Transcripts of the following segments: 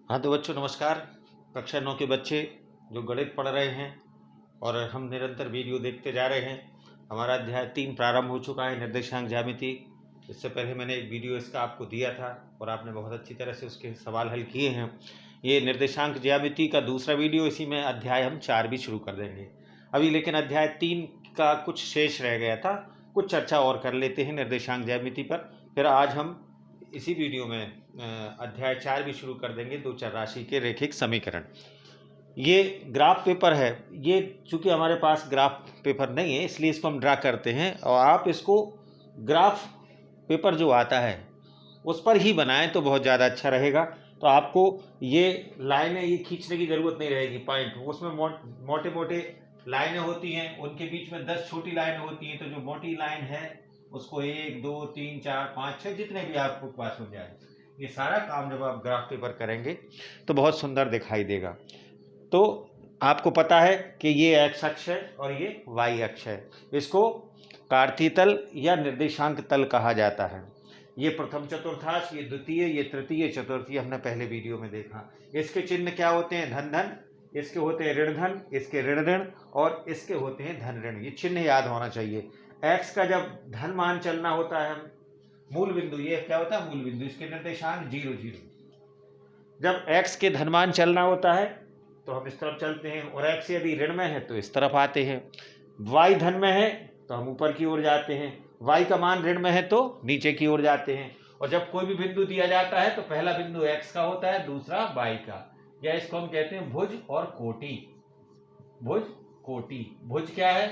हाँ तो बच्चों नमस्कार। कक्षा 9 के बच्चे जो गणित पढ़ रहे हैं और हम निरंतर वीडियो देखते जा रहे हैं। हमारा अध्याय 3 प्रारंभ हो चुका है, निर्देशांक ज्यामिति। इससे पहले मैंने एक वीडियो इसका आपको दिया था और आपने बहुत अच्छी तरह से उसके सवाल हल किए हैं। ये निर्देशांक ज्यामिति का दूसरा वीडियो, इसी में अध्याय हम 4 भी शुरू कर देंगे अभी। लेकिन अध्याय 3 का कुछ शेष रह गया था, कुछ चर्चा और कर लेते हैं निर्देशांक ज्यामिति पर। फिर आज हम इसी वीडियो में अध्याय 4 भी शुरू कर देंगे, दो चर राशि के रैखिक समीकरण। ये ग्राफ पेपर है, ये चूंकि हमारे पास ग्राफ पेपर नहीं है इसलिए इसको हम ड्रा करते हैं, और आप इसको ग्राफ पेपर जो आता है उस पर ही बनाएं तो बहुत ज़्यादा अच्छा रहेगा। तो आपको ये लाइनें ये खींचने की ज़रूरत नहीं रहेगी, पॉइंट उसमें मोटे मोटे लाइनें होती हैं, उनके बीच में 10 छोटी लाइनें होती हैं। तो जो मोटी लाइन है उसको 1 2 3 4 5 6 जितने भी आपको पास हो जाए, ये सारा काम जब आप ग्राफ पेपर करेंगे तो बहुत सुंदर दिखाई देगा। तो आपको पता है कि ये एक्स अक्ष है और ये वाई अक्ष है। इसको कार्तीय तल या निर्देशांक तल कहा जाता है। ये प्रथम चतुर्थांश, ये द्वितीय, ये तृतीय, चतुर्थीय हमने पहले वीडियो में देखा। इसके चिन्ह क्या होते हैं? धन धन, इसके होते हैं ऋण धन, इसके ऋण ऋण, और इसके होते हैं धन ऋण। ये चिन्ह याद होना चाहिए। एक्स का जब धन मान चलना होता है, मूल बिंदु, ये क्या होता है? मूल बिंदु, इसके निर्देशांक 0 0। जब एक्स के धनमान चलना होता है तो हम इस तरफ चलते हैं, और एक्स यदि ऋण में है तो इस तरफ आते हैं। वाई धन में है तो हम ऊपर की ओर जाते हैं, वाई का मान ऋण में है तो नीचे की ओर जाते हैं। और जब कोई भी बिंदु दिया जाता है तो पहला बिंदु एक्स का होता है, दूसरा वाई का, या इसको हम कहते हैं भुज और कोटि। भुज कोटि, भुज क्या है?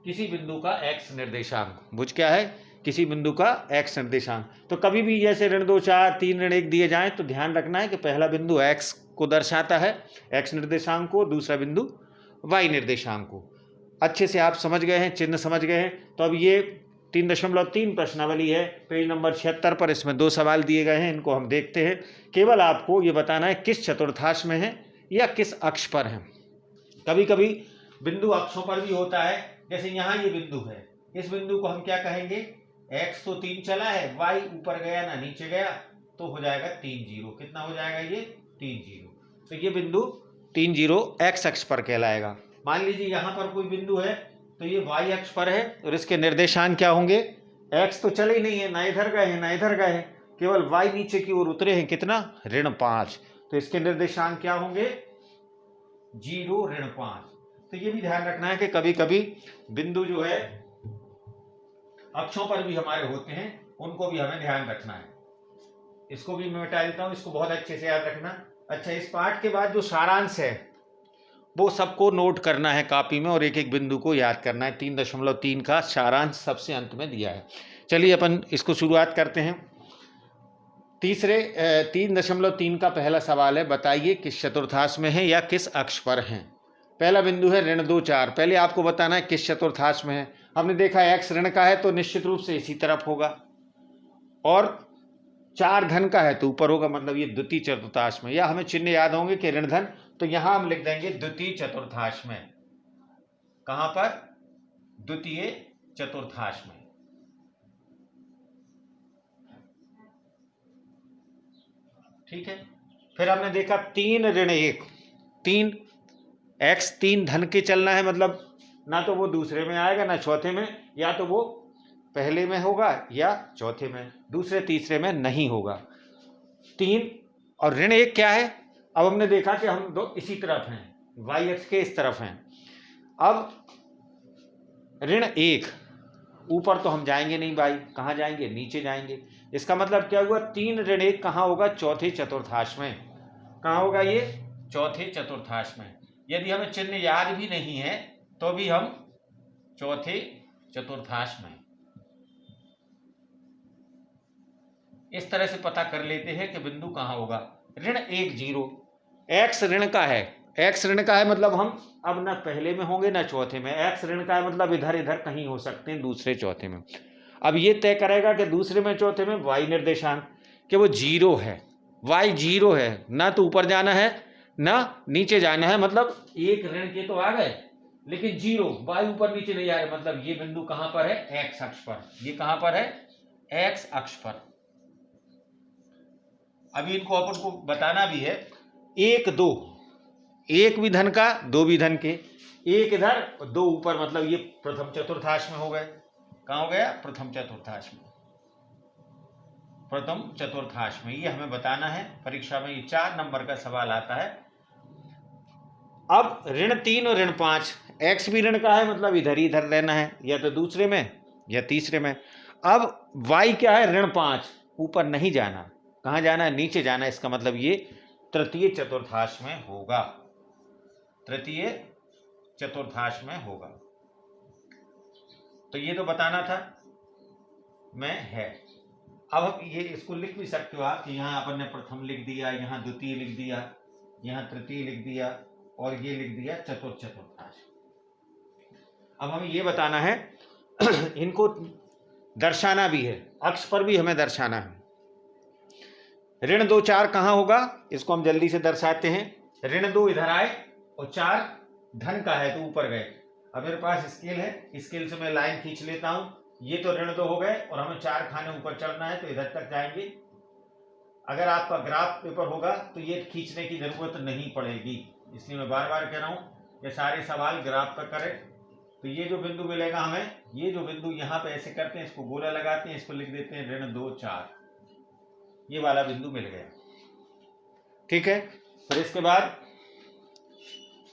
किसी बिंदु का एक्स निर्देशांक। भुज क्या है? किसी बिंदु का एक्स निर्देशांक। तो कभी भी जैसे ऋण 2 4 3 ऋण 1 दिए जाएं तो ध्यान रखना है कि पहला बिंदु एक्स को दर्शाता है, एक्स निर्देशांक को, दूसरा बिंदु वाई निर्देशांक को। अच्छे से आप समझ गए हैं, चिन्ह समझ गए हैं। तो अब ये 3.3 प्रश्नावली है, पेज नंबर 76 पर। इसमें 2 सवाल दिए गए हैं, इनको हम देखते हैं। केवल आपको ये बताना है किस चतुर्थांश में है या किस अक्ष पर है। कभी कभी बिंदु अक्षों पर भी होता है, जैसे यहाँ ये बिंदु है, इस बिंदु को हम क्या कहेंगे? एक्स तो 3 चला है, वाई ऊपर गया ना नीचे गया, तो हो जाएगा 3 0। कितना हो जाएगा ये? 3 0। तो ये बिंदु 3 0 एक्स अक्ष पर कहलाएगा। मान लीजिए यहाँ पर कोई बिंदु है तो ये वाई अक्ष पर है, और इसके निर्देशांक क्या होंगे? एक्स तो चले ही नहीं है, ना इधर गए हैं ना इधर गए हैं, केवल वाई नीचे की ओर उतरे हैं। कितना? ऋण 5। तो इसके निर्देशांक क्या होंगे? 0 ऋण 5। तो ये भी ध्यान रखना है कि कभी कभी बिंदु जो है अक्षों पर भी हमारे होते हैं, उनको भी हमें ध्यान रखना है। इसको भी मैं मिटा देता हूं, इसको बहुत अच्छे से याद रखना। अच्छा, इस पाठ के बाद जो सारांश है वो सबको नोट करना है कॉपी में, और एक एक बिंदु को याद करना है। 3.3 का सारांश सबसे अंत में दिया है। चलिए अपन इसको शुरुआत करते हैं। 3.3 का पहला सवाल है, बताइए किस चतुर्थांश में है या किस अक्ष पर है। पहला बिंदु है ऋण 2 4। पहले आपको बताना है किस चतुर्थांश में है। हमने देखा एक्स ऋण का है तो निश्चित रूप से इसी तरफ होगा, और 4 धन का है तो ऊपर होगा, मतलब ये द्वितीय चतुर्थांश में। या हमें चिन्ह याद होंगे कि ऋण धन, तो यहां हम लिख देंगे द्वितीय चतुर्थांश में। कहां पर? द्वितीय चतुर्थांश में। ठीक है। फिर हमने देखा 3 ऋण 1। 3 एक्स 3 धन के चलना है, मतलब ना तो वो दूसरे में आएगा ना चौथे में, या तो वो पहले में होगा या चौथे में, दूसरे तीसरे में नहीं होगा। 3 और ऋण 1 क्या है? अब हमने देखा कि हम दो इसी तरफ हैं, वाई अक्ष के इस तरफ हैं। अब ऋण 1 ऊपर तो हम जाएंगे नहीं भाई, कहाँ जाएंगे? नीचे जाएंगे। इसका मतलब क्या हुआ? 3 ऋण 1 कहाँ होगा? चौथे चतुर्थांश में। कहाँ होगा ये? चौथे चतुर्थांश में। यदि हमें चिन्ह याद भी नहीं है तो भी हम चौथे चतुर्थांश में इस तरह से पता कर लेते हैं कि बिंदु कहाँ होगा। ऋण 1 0, एक्स ऋण का है। एक्स ऋण का है मतलब हम अब ना पहले में होंगे ना चौथे में। एक्स ऋण का है मतलब इधर इधर कहीं हो सकते हैं, दूसरे चौथे में। अब ये तय करेगा कि दूसरे में चौथे में वाई निर्देशांक कि वो 0 है, वाई 0 है, ना तो ऊपर जाना है ना नीचे जाना है। मतलब एक ऋण के तो आ गए लेकिन 0, वाई ऊपर नीचे नहीं आ रहे, मतलब ये बिंदु कहां पर है? एक्स अक्ष पर। ये कहां पर है? एक्स अक्ष पर। अभी इनको अपन को बताना भी है। 1 2, 1 भी धन का, 2 भी धन के, 1 इधर और 2 ऊपर, मतलब ये प्रथम चतुर्थांश में हो गए। कहाँ हो गया? प्रथम चतुर्थांश में, प्रथम चतुर्थांश में। ये हमें बताना है, परीक्षा में ये 4 नंबर का सवाल आता है। अब ऋण 3 और ऋण 5, x भी ऋण का है, मतलब इधर ही इधर रहना है, या तो दूसरे में या तीसरे में। अब y क्या है? ऋण 5, ऊपर नहीं जाना, कहाँ जाना है? नीचे जाना है। इसका मतलब ये तृतीय चतुर्थांश में होगा, तृतीय चतुर्थांश में होगा। तो ये तो बताना था मैं है। अब हम ये इसको लिख भी सकते हो आप कि यहाँ अपन ने प्रथम लिख दिया, यहाँ द्वितीय लिख दिया, यहाँ तृतीय लिख दिया, और ये लिख दिया चतुर्थांश। अब हमें ये बताना है इनको दर्शाना भी है, अक्ष पर भी हमें दर्शाना है। ऋण 2 4 कहाँ होगा? इसको हम जल्दी से दर्शाते हैं। ऋण 2 इधर आए और 4 धन का है तो ऊपर गए। अब मेरे पास स्केल है, स्केल से मैं लाइन खींच लेता हूं। ये तो ऋण 2 हो गए और हमें 4 खाने ऊपर चढ़ना है तो इधर तक जाएंगे। अगर आपका ग्राफ पेपर होगा तो ये खींचने की जरूरत नहीं पड़ेगी, इसलिए मैं बार बार कह रहा हूं ये सारे सवाल ग्राफ पर करें। तो ये जो बिंदु मिलेगा हमें, ये जो बिंदु यहाँ पे ऐसे करते हैं, इसको गोला लगाते हैं, इसको लिख देते हैं ऋण 2 4, ये वाला बिंदु मिल गया। ठीक है। फिर इसके बाद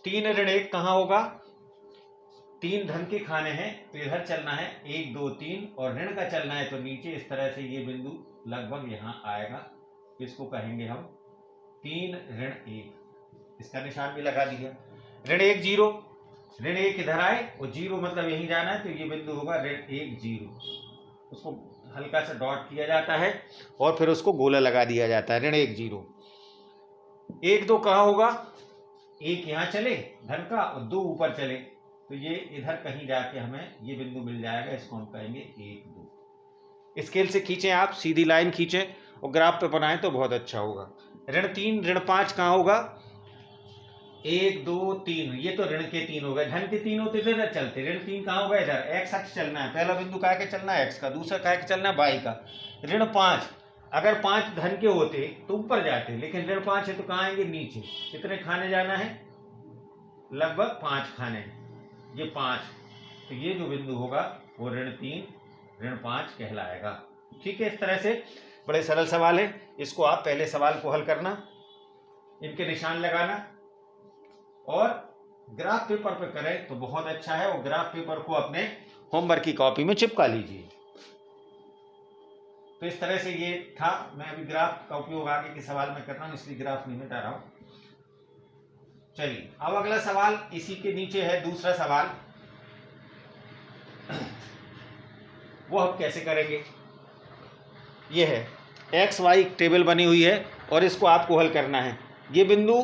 3 ऋण 1 कहाँ होगा? 3 धन के खाने हैं तो इधर चलना है 1 2 3, और ऋण का चलना है तो नीचे इस तरह से ये बिंदु लगभग यहाँ आएगा। इसको कहेंगे हम 3 ऋण 1, इसका निशान भी लगा दिया। ऋण 1 0, ऋण 1 इधर आए और 0 मतलब यहीं जाना है तो ये बिंदु होगा ऋण 1 0, उसको हल्का सा डॉट किया जाता है और फिर उसको गोला लगा दिया जाता है, ऋण 1 0। 1 2 कहाँ होगा? 1 यहाँ चले धन का और 2 ऊपर चले तो ये इधर कहीं जाके हमें ये बिंदु मिल जाएगा, इसको हम कहेंगे 1 2। स्केल से खींचें आप, सीधी लाइन खींचें और ग्राफ पे बनाएं तो बहुत अच्छा होगा। ऋण 3 ऋण 5 कहाँ होगा? 1 2 3, ये तो ऋण के 3 हो गए, धन के 3 होते थे इधर चलते। ऋण 3 कहाँ होगा? इधर एक्स अक्ष चलना है, पहला बिंदु कहा के चलना है एक्स का, दूसरा कहा के चलना है वाई का। ऋण 5, अगर 5 धन के होते तो ऊपर जाते, लेकिन ऋण 5 है तो कहाँ आएंगे? नीचे। कितने खाने जाना है? लगभग 5 खाने, ये 5, तो ये जो बिंदु होगा वो ऋण 3 ऋण 5 कहलाएगा। ठीक है। इस तरह से बड़े सरल सवाल है, इसको आप पहले सवाल को हल करना, इनके निशान लगाना और ग्राफ पेपर पे करें तो बहुत अच्छा है, और ग्राफ पेपर को अपने होमवर्क की कॉपी में चिपका लीजिए। तो इस तरह से ये था। मैं अभी ग्राफ का उपयोग आगे के सवाल में कर रहा हूं, इसलिए ग्राफ नहीं मिटा रहा हूं। चलिए अब अगला सवाल इसी के नीचे है, दूसरा सवाल वो हम कैसे करेंगे? ये है एक्स वाई टेबल बनी हुई है और इसको आपको हल करना है। ये बिंदु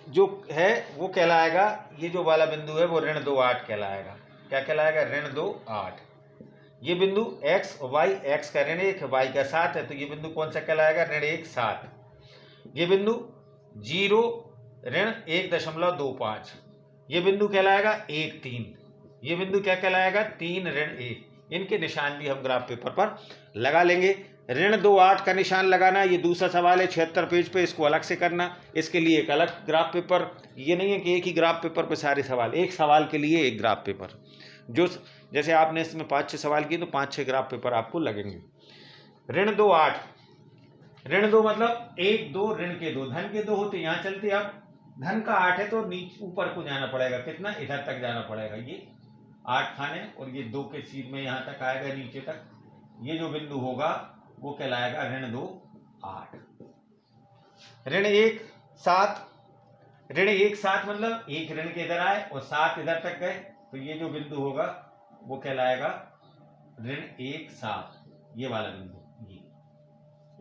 जो है वो कहलाएगा, ये जो वाला बिंदु है वो ऋण 2 8 कहलाएगा। क्या कहलाएगा? ऋण 2 8। ये बिंदु x y, x का ऋण 1 y का 7 है तो ये बिंदु कौन सा कहलाएगा? ऋण 1 7। ये बिंदु 0 ऋण 1.25, ये बिंदु कहलाएगा 1 3। ये बिंदु क्या कहलाएगा? 3 ऋण 1। इनके निशान भी हम ग्राफ पेपर पर लगा लेंगे। ऋण 2 8 का निशान लगाना ये दूसरा सवाल है 76 पेज पे, इसको अलग से करना, इसके लिए एक अलग ग्राफ पेपर। ये नहीं है कि एक ही ग्राफ पेपर पे सारे सवाल, एक सवाल के लिए एक ग्राफ पेपर। जो जैसे आपने इसमें 5-6 सवाल किए तो 5-6 ग्राफ पेपर आपको लगेंगे। ऋण 2 8, ऋण 2 मतलब 1 2 ऋण के 2, धन के 2 होते यहाँ चलते। अब धन का 8 है तो नीचे ऊपर को जाना पड़ेगा, कितना? इधर तक जाना पड़ेगा, ये 8 खाने, और ये 2 के सीध में यहाँ तक आएगा नीचे तक। ये जो बिंदु होगा वो कहलाएगा ऋण 2 8। ऋण 1 7, ऋण 1 7 मतलब 1 ऋण के इधर आए और 7 इधर तक गए तो ये जो बिंदु होगा वो कहलाएगा ऋण 1 7, ये वाला बिंदु, ये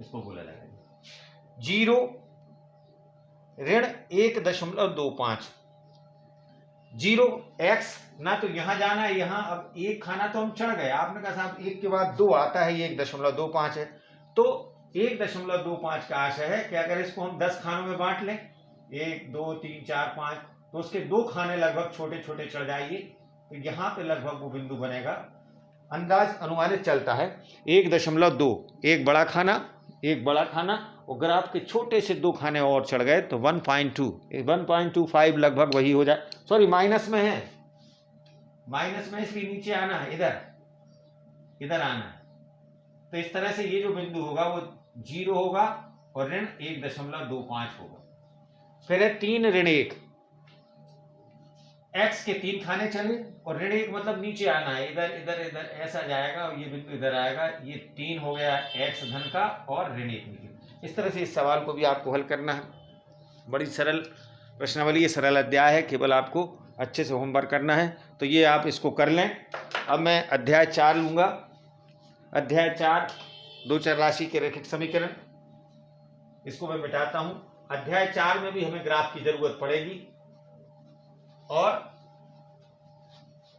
इसको बोला जाएगा। 0 ऋण 1.25, 0 x ना तो यहां जाना है, यहां अब 1 खाना तो हम चढ़ गए। आपने कहा साहब 1 के बाद 2 आता है, ये 1.25 है तो 1.25 का आशय है कि अगर इसको हम 10 खानों में बांट लें, 1 2 3 4 5, तो उसके 2 खाने लगभग छोटे छोटे चढ़ जाएंगे तो यहाँ पे लगभग वो बिंदु बनेगा। अंदाज अनुमानित चलता है 1.2, एक बड़ा खाना एक बड़ा खाना, और ग्राफ के छोटे से 2 खाने और चढ़ गए तो 1.25 लगभग वही हो जाए। सॉरी, माइनस में है, माइनस में, इसलिए नीचे आना है, इधर आना है। तो इस तरह से ये जो बिंदु होगा वो 0 होगा और ऋण 1.25 होगा। फिर है 3 ऋण 1, x के 3 खाने चले और ऋण 1 मतलब नीचे आना है, इधर ऐसा जाएगा और ये बिंदु इधर आएगा। ये 3 हो गया x धन का और ऋण 1। इस तरह से इस सवाल को भी आपको हल करना है। बड़ी सरल प्रश्नावली है, सरल अध्याय है, केवल आपको अच्छे से होमवर्क करना है। तो ये आप इसको कर लें। अब मैं अध्याय 4 लूँगा। अध्याय 4 दो चर राशि के रैखिक समीकरण, इसको मैं मिटाता हूँ। अध्याय 4 में भी हमें ग्राफ की जरूरत पड़ेगी और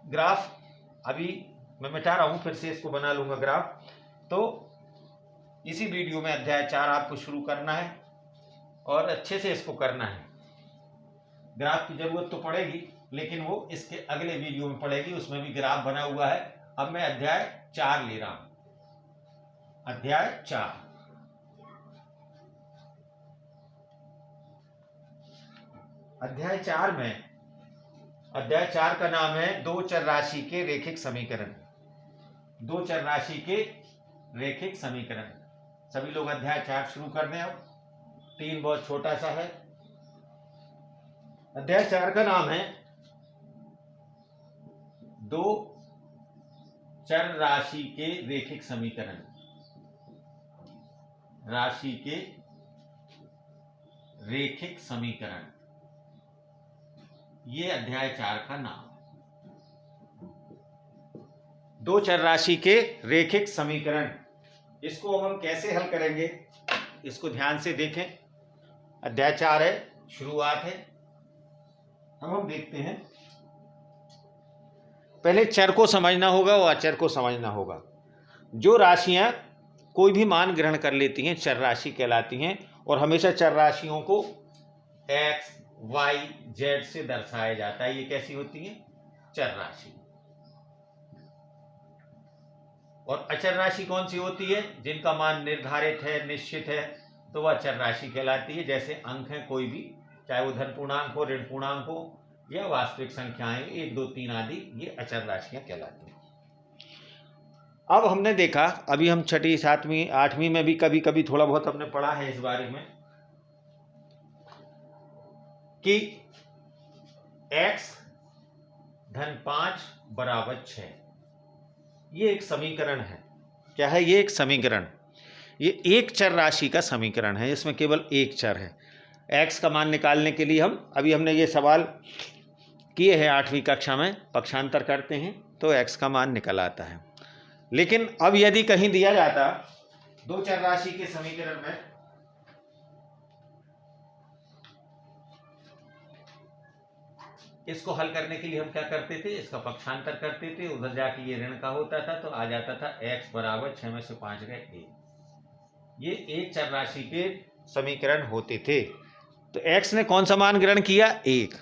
ग्राफ अभी मैं मिटा रहा हूँ, फिर से इसको बना लूँगा ग्राफ। तो इसी वीडियो में अध्याय 4 आपको शुरू करना है और अच्छे से इसको करना है। ग्राफ की जरूरत तो पड़ेगी लेकिन वो इसके अगले वीडियो में पड़ेगी, उसमें भी ग्राफ बना हुआ है। अब मैं अध्याय 4 ले रहा हूं। अध्याय 4, अध्याय 4 में, अध्याय 4 का नाम है दो चर राशि के रैखिक समीकरण। दो चर राशि के रैखिक समीकरण। सभी लोग अध्याय 4 शुरू कर दें। अब 3 बहुत छोटा सा है। अध्याय 4 का नाम है दो चर राशि के रैखिक समीकरण। राशि के रैखिक समीकरण, ये अध्याय 4 का नाम है। दो चर राशि के रैखिक समीकरण, इसको हम कैसे हल करेंगे इसको ध्यान से देखें। अध्याय 4 है, शुरुआत है। अब हम देखते हैं, पहले चर को समझना होगा और अचर को समझना होगा। जो राशियां कोई भी मान ग्रहण कर लेती हैं चर राशि कहलाती हैं, और हमेशा चर राशियों को x, y, z से दर्शाया जाता है। ये कैसी होती हैं? चर राशि। और अचर राशि कौन सी होती है? जिनका मान निर्धारित है, निश्चित है, तो वह चर राशि कहलाती है। जैसे अंक है कोई भी, चाहे वो धन पूर्णांक हो, ऋण पूर्णांक हो या वास्तविक संख्याएं 1, 2, 3 आदि, ये अचर राशियां कहलाती हैं। अब हमने देखा, अभी हम 6ठी, 7वीं, 8वीं में भी कभी कभी थोड़ा बहुत हमने पढ़ा है इस बारे में कि x धन 5 बराबर 6, ये एक समीकरण है। क्या है ये? एक समीकरण। ये एक चर राशि का समीकरण है, इसमें केवल एक चर है। x का मान निकालने के लिए हमने ये सवाल किए हैं 8वीं कक्षा में, पक्षांतर करते हैं तो x का मान निकल आता है। लेकिन अब यदि कहीं दिया जाता दो चर राशि के समीकरण में इसको हल करने के लिए हम क्या करते थे? इसका पक्षांतर करते थे, उधर जाके ये ऋण का होता था तो आ जाता था x बराबर 6 में से 5 गए 1। ये एक चर राशि के समीकरण होते थे। तो x ने कौन सा मान ग्रहण किया? 1,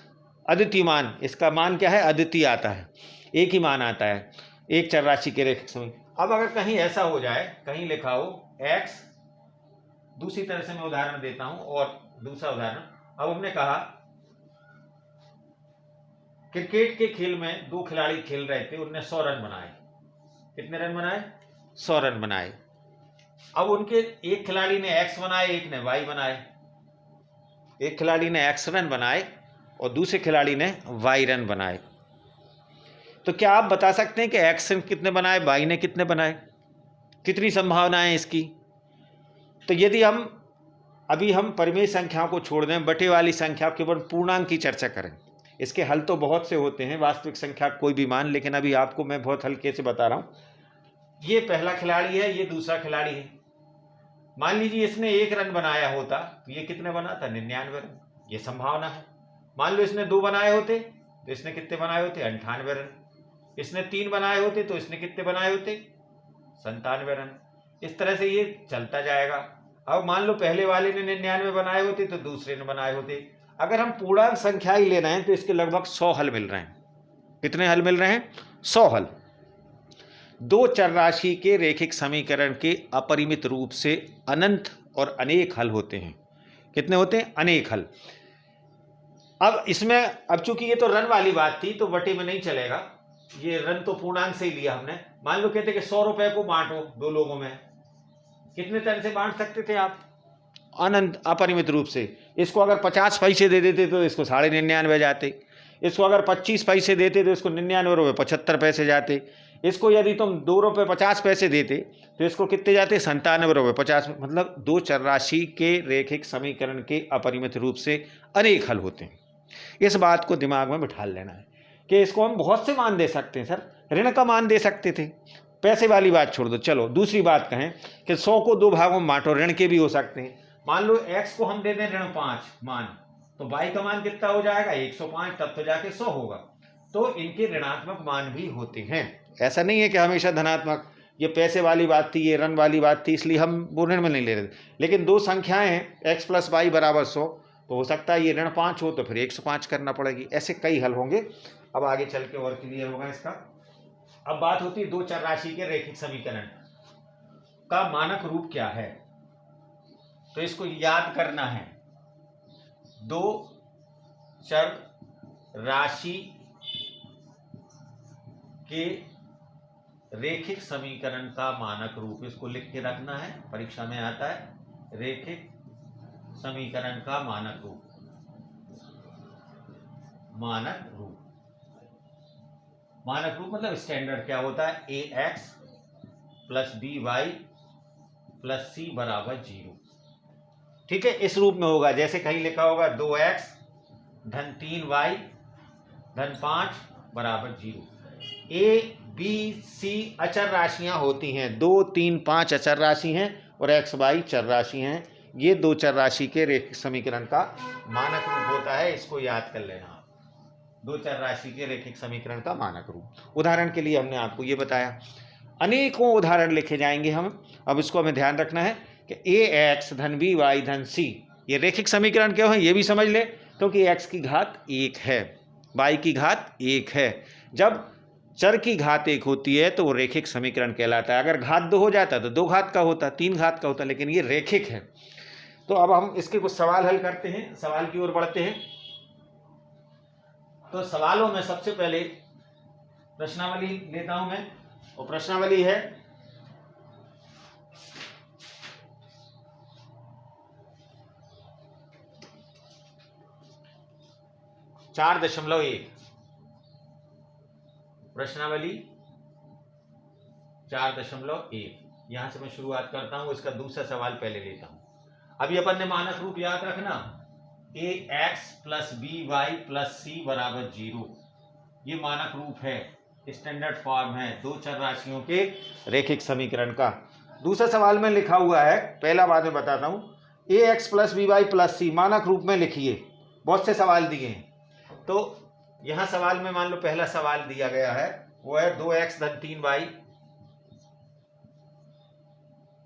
अद्वितीय मान। इसका मान क्या है? अद्वितीय आता है, एक ही मान आता है एक चर राशि के रैखिक समीकरण। अब अगर कहीं ऐसा हो जाए, कहीं लिखा हो x, दूसरी तरह से मैं उदाहरण देता हूं और दूसरा उदाहरण। अब हमने कहा क्रिकेट के खेल में 2 खिलाड़ी खेल रहे थे, उनने 100 रन बनाए। कितने रन बनाए? 100 रन बनाए। अब उनके एक खिलाड़ी ने x बनाए, एक ने y बनाए। एक खिलाड़ी ने x रन बनाए और दूसरे खिलाड़ी ने y रन बनाए। तो क्या आप बता सकते हैं कि x ने कितने बनाए, y ने कितने बनाए? कितनी संभावनाएं है इसकी? तो यदि अभी हम परिमेय संख्याओं को छोड़ दें, बटे वाली संख्या, केवल पूर्णांक की चर्चा करें, इसके हल तो बहुत से होते हैं, वास्तविक संख्या कोई भी मान, लेकिन अभी आपको मैं बहुत हल्के से बता रहा हूं। ये पहला खिलाड़ी है, ये दूसरा खिलाड़ी है। मान लीजिए इसने 1 रन बनाया होता तो ये कितने बनाता? 99 रन। ये संभावना है। मान लो इसने 2 बनाए होते तो इसने कितने बनाए होते? 98 रन। इसने 3 बनाए होते तो इसने कितने बनाए होते? 97 रन। इस तरह से ये चलता जाएगा। अब मान लो पहले वाले ने 99 बनाए होते तो दूसरे ने बनाए होते। अगर हम पूर्णांक संख्या ही ले रहे हैं तो इसके लगभग 100 हल मिल रहे हैं। कितने हल मिल रहे हैं? 100 हल। दो चर राशि के रैखिक समीकरण के अपरिमित रूप से अनंत और अनेक हल होते हैं। कितने होते हैं? अनेक हल। अब इसमें, अब चूंकि ये तो रन वाली बात थी तो बटे में नहीं चलेगा, ये रन तो पूर्णांक से ही लिया हमने। मान लो कहते कि 100 रुपए को बांटो दो लोगों में, कितने तरह से बांट सकते थे आप? अनंत, अपरिमित रूप से। इसको अगर 50 पैसे दे देते तो इसको 99.5 जाते, इसको अगर 25 पैसे देते तो इसको 99 रुपये 75 पैसे जाते, इसको यदि तुम 2 रुपये 50 पैसे देते तो इसको कितने जाते? 97 रुपये 50। मतलब दो चर राशि के रैखिक समीकरण के अपरिमित रूप से अनेक हल होते हैं। इस बात को दिमाग में बिठा लेना है कि इसको हम बहुत से मान दे सकते हैं। सर ऋण का मान दे सकते थे, पैसे वाली बात छोड़ दो। चलो दूसरी बात कहें कि 100 को दो भागों में बांटो, ऋण के भी हो सकते हैं। मान लो x को हम दे दें ऋण 5 मान, तो y का मान कितना हो जाएगा? 105, तब तो जाके 100 होगा। तो इनके ऋणात्मक मान भी होते हैं, ऐसा नहीं है कि हमेशा धनात्मक। ये पैसे वाली बात थी, ये ऋण वाली बात थी, इसलिए हम वो ऋण में नहीं ले रहे थे। लेकिन दो संख्याएं हैं x + y = 100, तो हो सकता है ये ऋण 5 हो तो फिर 105 करना पड़ेगी। ऐसे कई हल होंगे, अब आगे चल के और क्लियर होगा इसका। अब बात होती है दो चर राशि के रैखिक समीकरण का मानक रूप क्या है, तो इसको याद करना है। दो चर राशि के रैखिक समीकरण का मानक रूप, इसको लिख के रखना है, परीक्षा में आता है। रैखिक समीकरण का मानक रूप, मानक रूप, मानक रूप मतलब स्टैंडर्ड क्या होता है? ax + by + c = 0। ठीक है, इस रूप में होगा। जैसे कहीं लिखा होगा 2x + 3y + 5 = 0। a b c अचर राशियां होती हैं, 2 3 5 अचर राशि हैं और x y चर राशि हैं। ये दो चर राशि के रैखिक समीकरण का मानक रूप होता है, इसको याद कर लेना आप। दो चर राशि के रैखिक समीकरण का मानक रूप। उदाहरण के लिए हमने आपको ये बताया, अनेकों उदाहरण लिखे जाएंगे हम। अब इसको हमें ध्यान रखना है कि ax + by + c ये रैखिक समीकरण क्यों है, ये भी समझ ले। क्योंकि x की घात 1 है, y की घात 1 है। जब चर की घात 1 होती है तो वो रैखिक समीकरण कहलाता है। अगर घात 2 हो जाता तो 2 घात का होता, 3 घात का होता, लेकिन ये रैखिक है। तो अब हम इसके कुछ सवाल हल करते हैं, सवाल की ओर बढ़ते हैं। तो सवालों में सबसे पहले प्रश्नावली लेता हूं मैं, और प्रश्नावली है 4.1। प्रश्नावली 4.1। यहां से मैं शुरुआत करता हूं, इसका दूसरा सवाल पहले लेता हूं। अभी अपन ने मानक रूप याद रखना, ax + by + c = 0। ये मानक रूप है, स्टैंडर्ड फॉर्म है दो चर राशियों के रैखिक समीकरण का। दूसरा सवाल में लिखा हुआ है, पहला बाद में बताता हूं, ax + by + c मानक रूप में लिखिए। बहुत से सवाल दिए हैं, तो यहां सवाल में मान लो पहला सवाल दिया गया है, वो है 2x + 3y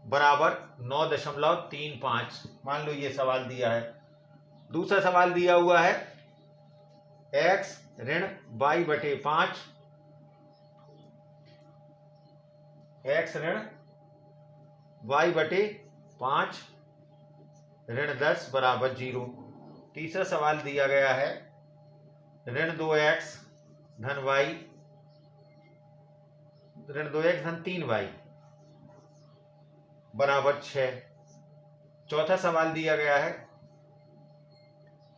= 9.35। मान लो ये सवाल दिया है। दूसरा सवाल दिया हुआ है x ऋण y बटे 5, x ऋण y बटे 5 ऋण 10 = 0। तीसरा सवाल दिया गया है ऋण 2x धन y ऋण 2x धन 3y = 6। चौथा सवाल दिया गया है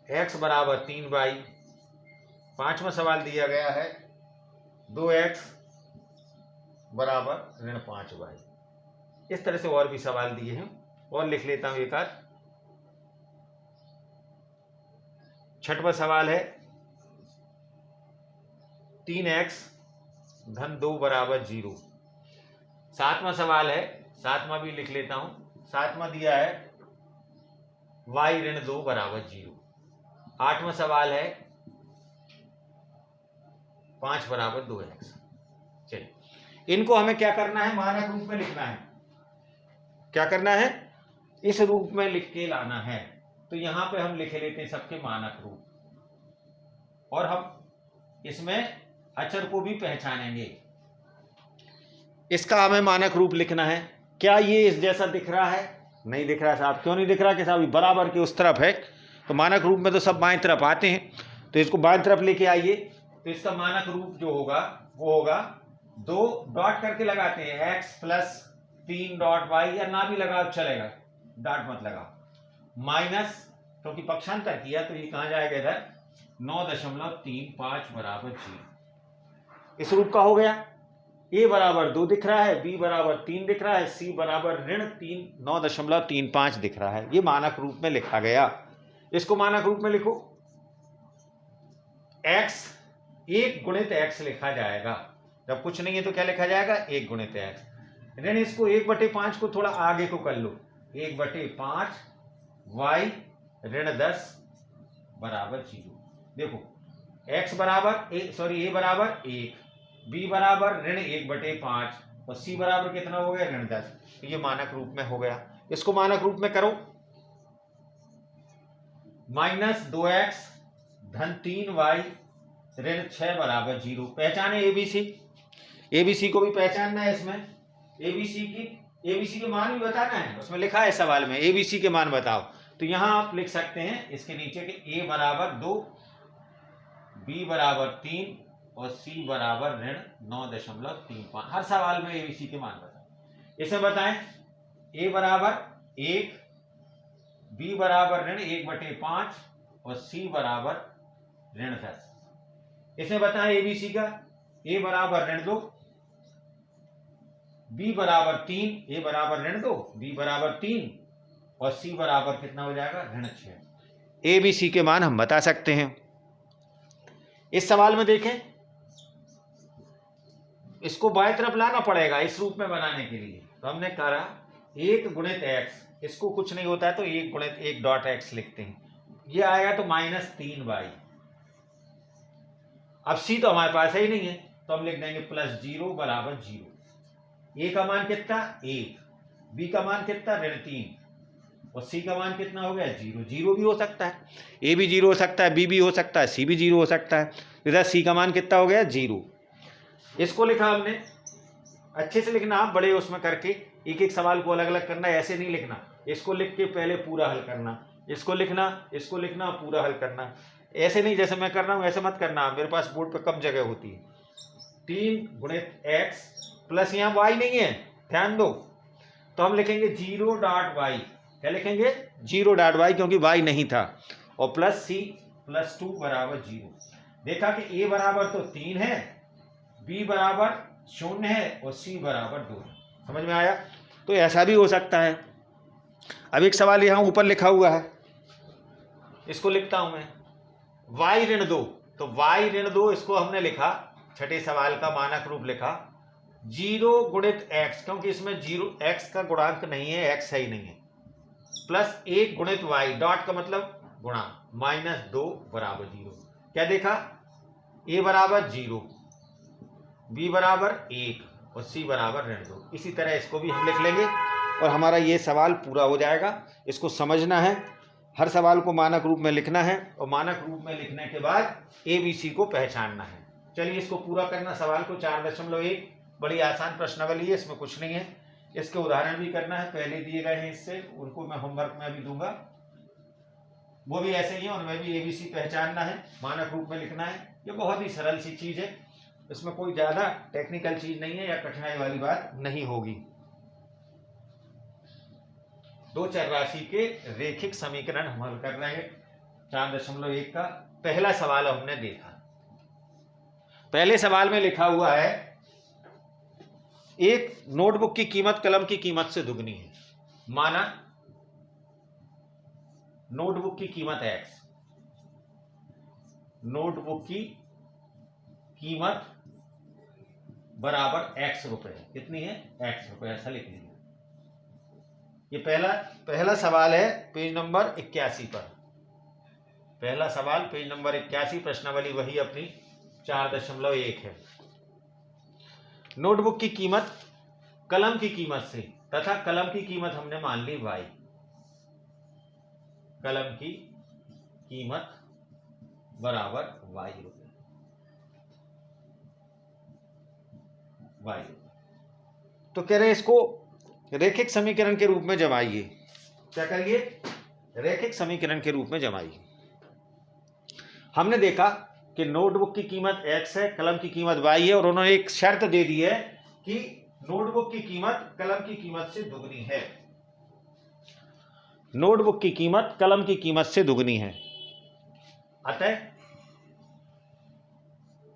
x = 3y। पांचवा सवाल दिया गया है 2x = ऋण 5y। इस तरह से और भी सवाल दिए हैं, और लिख लेता हूं एक आध। छठवां सवाल है 3x धन 2 = 0। सातवां सवाल है, सातवां भी लिख लेता हूं। सातवां दिया है y ऋण 2 = 0। आठवां सवाल है 5 = 2x। चलिए, इनको हमें क्या करना है? मानक रूप में लिखना है। क्या करना है? इस रूप में लिख के लाना है। तो यहां पे हम लिख लेते हैं सबके मानक रूप, और हम इसमें अचर को भी पहचानेंगे। इसका हमें मानक रूप लिखना है। क्या ये इस जैसा दिख रहा है? नहीं दिख रहा साहब। क्यों नहीं दिख रहा कि साहब बराबर के उस तरफ है, तो मानक रूप में तो सब बाएं तरफ आते हैं, तो इसको बाएं तरफ लेके आइए। तो इसका मानक रूप जो होगा वो होगा, 2 डॉट करके लगाते हैं, x प्लस 3 डॉट वाई, या ना भी लगाओ चलेगा, डॉट मत लगाओ, माइनस, क्योंकि पक्षांतर किया तो ये कहां जाएगा, इधर 9.35 बराबर 0। इस रूप का हो गया। a बराबर 2 दिख रहा है, b बराबर 3 दिख रहा है, c बराबर ऋण 3 9.35 दिख रहा है। ये मानक रूप में लिखा गया। इसको मानक रूप में लिखो, x 1 गुणित x लिखा जाएगा। जब कुछ नहीं है तो क्या लिखा जाएगा, 1 गुणित x। ऋण इसको 1/5 को थोड़ा आगे को कर लो, 1/5 y ऋण 10 बराबर 0। देखो x बराबर a बराबर 1, b बराबर ऋण 1/5 और c बराबर कितना हो गया, ऋण 10। तो ये मानक रूप में हो गया। इसको मानक रूप में करो, -2x धन 3y ऋण 6 बराबर 0। पहचाने एबीसी, एबीसी को भी पहचानना है। इसमें एबीसी के मान भी बताना है, उसमें लिखा है सवाल में एबीसी के मान बताओ। तो यहां आप लिख सकते हैं इसके नीचे के a बराबर 2, b बराबर 3 और c बराबर ऋण 9.35। हर सवाल में एबीसी के मान बताओ। इसे बताएं, a बराबर 1, b बराबर ऋण 1/5 और c बराबर ऋण 10। इसे बताएं एबीसी का, a बराबर ऋण 2, b बराबर 3, a बराबर ऋण 2, b बराबर 3 और c बराबर कितना हो जाएगा, ऋण 6। एबीसी के मान हम बता सकते हैं। इस सवाल में देखें, इसको बाएं तरफ लाना पड़ेगा इस रूप में बनाने के लिए। तो हमने कहा 1 गुणित x, इसको कुछ नहीं होता है तो 1 गुणित 1 डॉट x लिखते हैं, ये आएगा तो -3y। अब c तो हमारे पास ही नहीं है, तो हम लिख देंगे +0 बराबर 0। a का मान कितना, 1, b का मान कितना, ऋण 3 और c का मान कितना हो गया, 0। 0 भी हो सकता है, a भी 0 हो सकता है, b भी हो सकता है, c भी 0 हो सकता है। इधर c का मान कितना हो गया, 0। इसको लिखा हमने, अच्छे से लिखना आप, बड़े उसमें करके एक एक सवाल को अलग अलग करना, ऐसे नहीं लिखना। इसको लिख के पहले पूरा हल करना, इसको लिखना पूरा हल करना, ऐसे नहीं जैसे मैं कर रहा हूं ऐसे मत करना। मेरे पास बोर्ड पे कम जगह होती है। 3 गुणित x प्लस, यहाँ y नहीं है, ध्यान दो, तो हम लिखेंगे 0.y। क्या लिखेंगे, 0.y, क्योंकि y नहीं था, और प्लस c प्लस 2 बराबर 0। देखा कि a बराबर तो 3 है, b बराबर 0 है और c बराबर 2 है। समझ में आया? तो ऐसा भी हो सकता है। अब एक सवाल यहां ऊपर लिखा हुआ है, इसको लिखता हूं मैं, y ऋण 2। तो y ऋण 2 इसको हमने लिखा, छठे सवाल का मानक रूप लिखा 0 गुणित x, क्योंकि इसमें 0 x का गुणांक नहीं है, x सही नहीं है, प्लस 1 गुणित y, डॉट का मतलब गुणा, -2 बराबर 0। क्या देखा, a बराबर 0, b बराबर 1 और c बराबर ऋण 2। इसी तरह इसको भी हम लिख लेंगे और हमारा ये सवाल पूरा हो जाएगा। इसको समझना है, हर सवाल को मानक रूप में लिखना है और मानक रूप में लिखने के बाद एबीसी को पहचानना है। चलिए इसको पूरा करना, सवाल को 4.1, बड़ी आसान प्रश्नावली है, इसमें कुछ नहीं है। इसके उदाहरण भी करना है, पहले दिए गए हैं, इससे उनको मैं होमवर्क में भी दूंगा, वो भी ऐसे ही है, उनमें भी एबीसी पहचानना है, मानक रूप में लिखना है। ये बहुत ही सरल सी चीज है, इसमें कोई ज्यादा टेक्निकल चीज नहीं है या कठिनाई वाली बात नहीं होगी। दो चर राशि के रेखिक समीकरण हम हल कर रहे हैं। 4.1 का पहला सवाल हमने देखा। पहले सवाल में लिखा हुआ है, एक नोटबुक की कीमत कलम की कीमत से दुगनी है। माना नोटबुक की कीमत x, नोटबुक की कीमत बराबर x रुपए, कितनी है, x रुपए, ऐसा लिख लीजिए। ये पहला सवाल है पेज नंबर 81 पर। पहला सवाल पेज नंबर 81, प्रश्नावली वही अपनी 4.1 है। नोटबुक की कीमत कलम की कीमत से, तथा कलम की कीमत हमने मान ली y, कलम की कीमत बराबर y रुपए, तो कह रहे हैं इसको रैखिक समीकरण के रूप में जमाइए। क्या करिए? रैखिक समीकरण के रूप में जमाइए। हमने देखा कि नोटबुक की कीमत x है, कलम की कीमत y है, और उन्होंने एक शर्त दे दी है कि नोटबुक की कीमत कलम की कीमत से दुगनी है। नोटबुक की कीमत कलम की कीमत से दुगनी है। अतः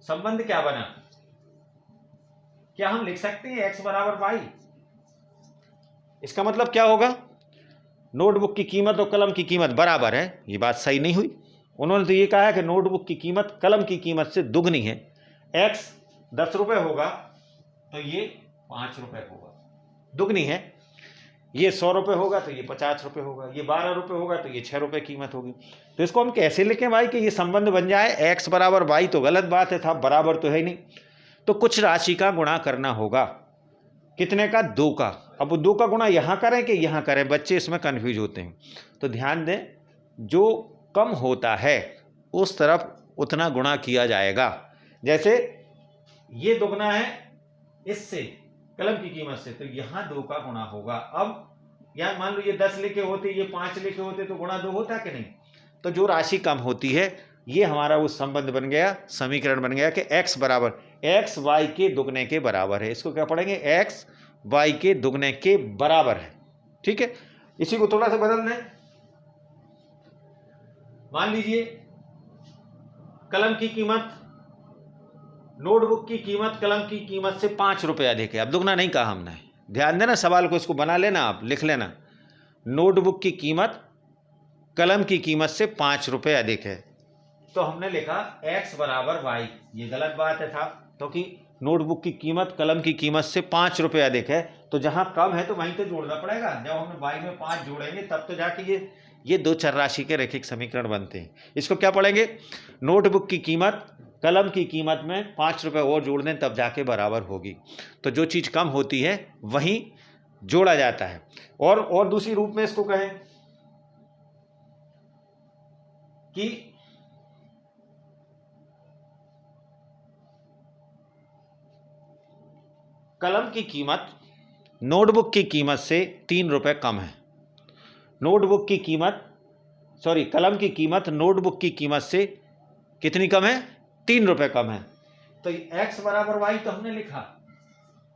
संबंध क्या बना? क्या हम लिख सकते हैं x बराबर y? इसका मतलब क्या होगा? नोटबुक की कीमत और कलम की कीमत बराबर है, ये बात सही नहीं हुई। उन्होंने तो ये कहा है कि नोटबुक की कीमत कलम की कीमत से दुगनी है। x 10 रुपये होगा तो ये 5 रुपये होगा, दुगनी है। ये 100 रुपये होगा तो ये 50 रुपये होगा, ये 12 रुपये होगा तो ये 6 रुपये कीमत होगी। तो इसको हम कैसे लिखें भाई कि ये संबंध बन जाए? x बराबर y तो गलत बात है, था बराबर तो है ही नहीं। तो कुछ राशि का गुणा करना होगा। कितने का? 2 का। अब वो 2 का गुणा यहाँ करें कि यहाँ करें? बच्चे इसमें कन्फ्यूज होते हैं। तो ध्यान दें, जो कम होता है उस तरफ उतना गुणा किया जाएगा। जैसे ये दुगना है इससे, कलम की कीमत से, तो यहाँ 2 का गुणा होगा। अब यार मान लो ये 10 लिखे होते, ये 5 लिखे होते तो गुणा 2 होता कि नहीं? तो जो राशि कम होती है, ये हमारा वो संबंध बन गया, समीकरण बन गया कि x बराबर x y के दुगने के बराबर है। इसको क्या पढ़ेंगे? x y के दुगने के बराबर है। ठीक है, इसी को थोड़ा सा बदल दें। मान लीजिए कलम की कीमत, नोटबुक की कीमत कलम की कीमत से 5 रुपये अधिक है। अब दुगना नहीं कहा हमने, ध्यान देना सवाल को, इसको बना लेना, आप लिख लेना। नोटबुक की कीमत कलम की कीमत से 5 रुपये अधिक है, तो हमने लिखा x बराबर y। ये गलत बात है था, क्योंकि नोटबुक की कीमत कलम की कीमत से 5 रुपये अधिक है, तो जहां कम है तो वहीं तो जोड़ना पड़ेगा। जब हमने y में 5 जोड़ेंगे तब तो जाके ये दो चर राशि के रैखिक समीकरण बनते हैं। इसको क्या पढ़ेंगे? नोटबुक की कीमत कलम की कीमत में 5 रुपये और जोड़ दें तब जाके बराबर होगी। तो जो चीज़ कम होती है वहीं जोड़ा जाता है। और दूसरी रूप में इसको कहें कि कलम की कीमत नोटबुक की कीमत से 3 रुपये कम है। नोटबुक की कीमत, सॉरी, कलम की कीमत नोटबुक की कीमत से कितनी कम है? 3 रुपये कम है। तो x बराबर y तो हमने लिखा।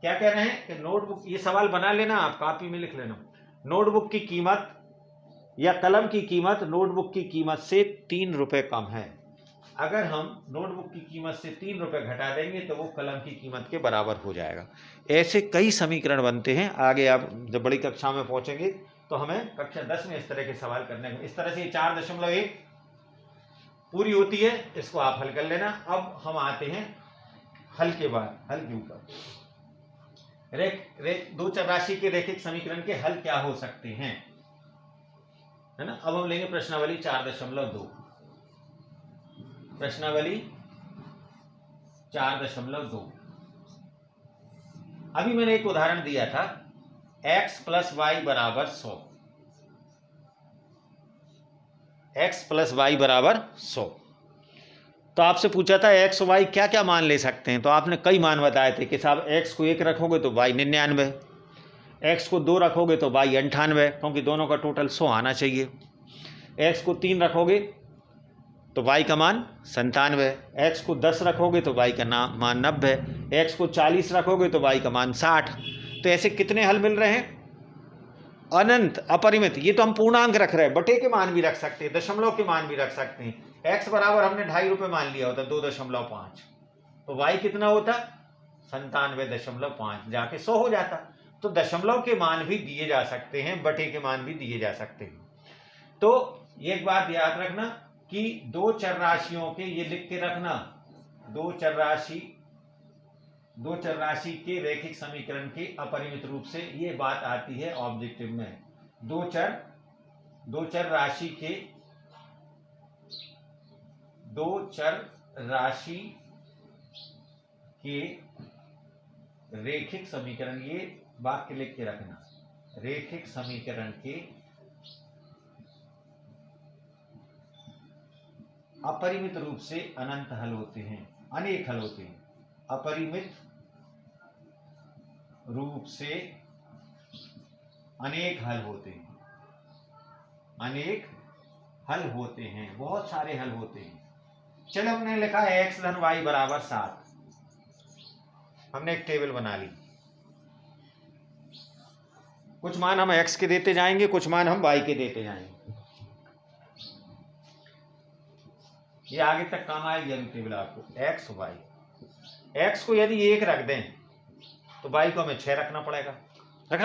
क्या कह रहे हैं कि नोटबुक, ये सवाल बना लेना, आप कॉपी में लिख लेना। नोटबुक की कीमत या कलम की कीमत नोटबुक की कीमत से 3 रुपये कम है। अगर हम नोटबुक की कीमत से 3 रुपये घटा देंगे तो वो कलम की कीमत के बराबर हो जाएगा। ऐसे कई समीकरण बनते हैं। आगे आप जब बड़ी कक्षा में पहुंचेंगे तो हमें कक्षा 10 में इस तरह के सवाल करने को, इस तरह से 4.1 पूरी होती है, इसको आप हल कर लेना। अब हम आते हैं हल के बाद, हल के ऊपर। दो चर राशि के रैखिक समीकरण के हल क्या हो सकते हैं, है ना? अब हम लेंगे प्रश्नावली 4.2। प्रश्नावली 4.2। अभी मैंने एक उदाहरण दिया था, x प्लस वाई बराबर 100। x प्लस वाई बराबर 100। तो आपसे पूछा था x y क्या क्या मान ले सकते हैं, तो आपने कई मान बताए थे कि साहब x को 1 रखोगे तो y 99, x को 2 रखोगे तो y 98, क्योंकि दोनों का टोटल 100 आना चाहिए। x को 3 रखोगे तो y का मान 97, x को 10 रखोगे तो y का मान 90, x को 40 रखोगे तो y का मान 60। तो ऐसे कितने हल मिल रहे हैं? अनंत, अपरिमित। ये तो हम पूर्णांक रख रहे हैं, बटे के मान भी रख सकते हैं, दशमलव के मान भी रख सकते हैं। x बराबर हमने 2.5 रुपये मान लिया होता, 2.5, तो y कितना होता? 97.5, जाके 100 हो जाता। तो दशमलव के मान भी दिए जा सकते हैं, बटे के मान भी दिए जा सकते हैं। तो एक बात याद रखना कि दो चर राशियों के, ये लिख के रखना, दो चर राशि के रैखिक समीकरण के अपरिमित रूप से, ये बात आती है ऑब्जेक्टिव में। दो चर राशि के रैखिक समीकरण, ये वाक्य लिख के रखना, रैखिक समीकरण के अपरिमित रूप से अनंत हल होते हैं, अनेक हल होते हैं। अपरिमित रूप से अनेक हल होते हैं, अनेक हल होते हैं, बहुत सारे हल होते हैं। चलो हमने लिखा है x धन y बराबर 7, हमने एक टेबल बना ली, कुछ मान हम x के देते जाएंगे, कुछ मान हम y के देते जाएंगे। ये आगे तक काम आएगी अभी टेबल आपको, x y। x को यदि 1 रख दें तो y को हमें 6 रखना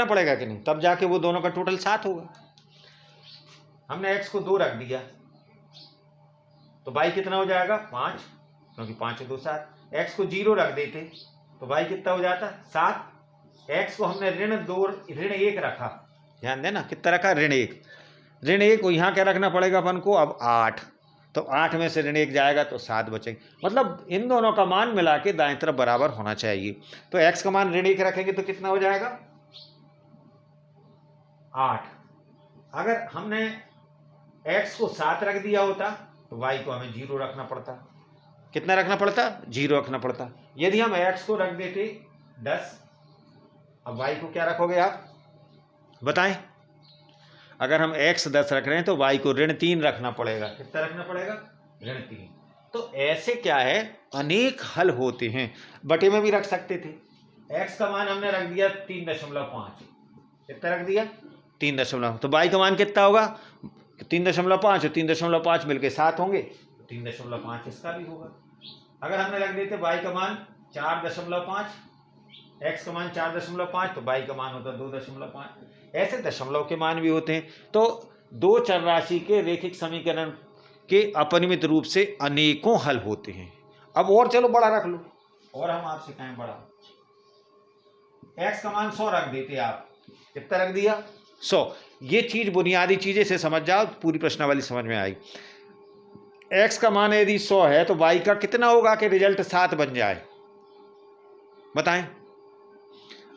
पड़ेगा कि नहीं, तब जाके वो दोनों का टोटल 7 होगा। हमने x को 2 रख दिया तो y कितना हो जाएगा 5, क्योंकि 5 2 7। x को 0 रख देते तो y कितना हो जाता 7। x को हमने ऋण 1 रखा, ध्यान देना कितना रखा, ऋण 1। ऋण 1 को यहाँ क्या रखना पड़ेगा अपन को, अब 8, तो 8 में से ऋण 1 जाएगा तो 7 बचेंगे। मतलब इन दोनों का मान मिला के दाएं तरफ बराबर होना चाहिए। तो x का मान ऋण 1 रखेंगे तो कितना हो जाएगा 8। अगर हमने x को 7 रख दिया होता तो y को हमें 0 रखना पड़ता। कितना रखना पड़ता, 0 रखना पड़ता। यदि हम x को रख देते 10, अब y को क्या रखोगे आप बताएं। अगर हम x 10 रख रहे हैं तो y को ऋण 3 रखना पड़ेगा। कितना रखना पड़ेगा, ऋण 3। तो ऐसे क्या है, अनेक हल होते हैं। बटे में भी रख सकते थे। x का मान हमने रख दिया 3.5, कितना रख दिया 3, तो y का मान कितना होगा 3.5 और 3.5 मिलके 7 होंगे, 3.5 इसका भी होगा। अगर हमने रख देते y का मान 4.5, x का मान 4.5 तो y का मान होता 2.5। ऐसे दशमलव के मान भी होते हैं। तो दो चर राशि के रैखिक समीकरण के अपरिमित रूप से अनेकों हल होते हैं। अब और चलो बड़ा रख लो, और हम आपसे कहें बड़ा, x का मान 100 रख देते आप, कितना रख दिया 100। ये चीज बुनियादी चीजें से समझ जाओ, पूरी प्रश्नावली समझ में आई। x का मान यदि 100 है तो y का कितना होगा कि रिजल्ट 7 बन जाए, बताएं।